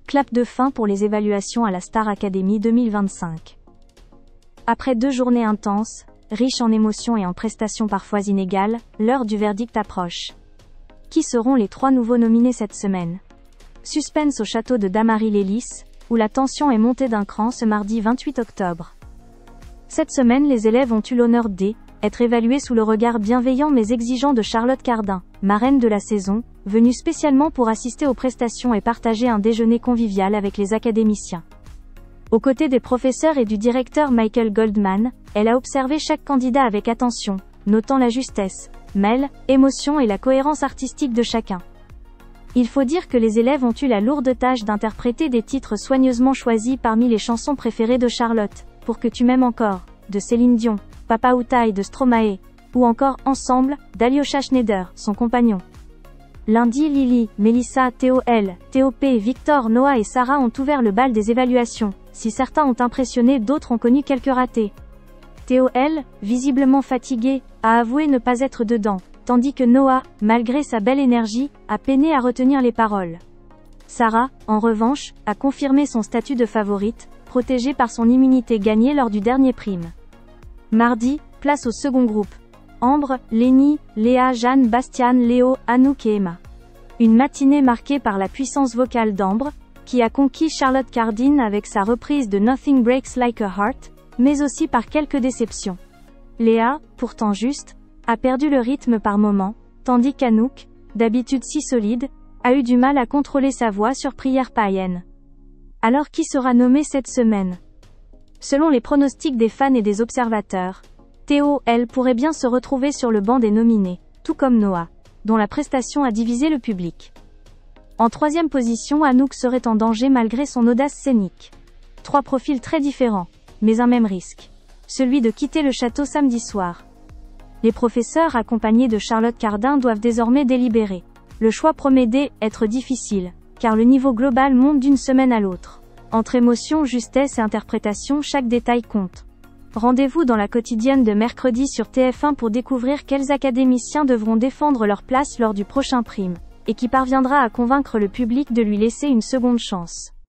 clap de fin pour les évaluations à la Star Academy 2025. Après 2 journées intenses, riches en émotions et en prestations parfois inégales, l'heure du verdict approche. Qui seront les 3 nouveaux nominés cette semaine? Suspense au château de Damary-les-Lys, où la tension est montée d'un cran ce mardi 28 octobre. Cette semaine, les élèves ont eu l'honneur d'être évalués sous le regard bienveillant mais exigeant de Charlotte Cardin, marraine de la saison, venue spécialement pour assister aux prestations et partager un déjeuner convivial avec les académiciens. Aux côtés des professeurs et du directeur Michael Goldman, elle a observé chaque candidat avec attention, notant la justesse, émotion et la cohérence artistique de chacun. Il faut dire que les élèves ont eu la lourde tâche d'interpréter des titres soigneusement choisis parmi les chansons préférées de Charlotte, Pour que tu m'aimes encore, de Céline Dion, Papa Outaï de Stromae, ou encore Ensemble, d'Alyosha Schneider, son compagnon. Lundi, Lily, Mélissa, Théo L, Théo P, Victor, Noah et Sarah ont ouvert le bal des évaluations. Si certains ont impressionné, d'autres ont connu quelques ratés. Théo L, visiblement fatigué, a avoué ne pas être dedans, tandis que Noah, malgré sa belle énergie, a peiné à retenir les paroles. Sarah, en revanche, a confirmé son statut de favorite, protégée par son immunité gagnée lors du dernier prime. Mardi, place au second groupe. Ambre, Lénie, Léa, Jeanne, Bastiane, Léo, Anouk et Emma. Une matinée marquée par la puissance vocale d'Ambre, qui a conquis Charlotte Cardin avec sa reprise de Nothing Breaks Like a Heart, mais aussi par quelques déceptions. Léa, pourtant juste, a perdu le rythme par moments, tandis qu'Anouk, d'habitude si solide, a eu du mal à contrôler sa voix sur Prière païenne. Alors qui sera nommé cette semaine? Selon les pronostics des fans et des observateurs, Théo, elle, pourrait bien se retrouver sur le banc des nominés, tout comme Noah, dont la prestation a divisé le public. En 3e position, Anouk serait en danger malgré son audace scénique. 3 profils très différents, mais un même risque. Celui de quitter le château samedi soir. Les professeurs accompagnés de Charlotte Cardin doivent désormais délibérer. Le choix promet d'être difficile, car le niveau global monte d'une semaine à l'autre. Entre émotion, justesse et interprétation, chaque détail compte. Rendez-vous dans la quotidienne de mercredi sur TF1 pour découvrir quels académiciens devront défendre leur place lors du prochain prime, et qui parviendra à convaincre le public de lui laisser une seconde chance.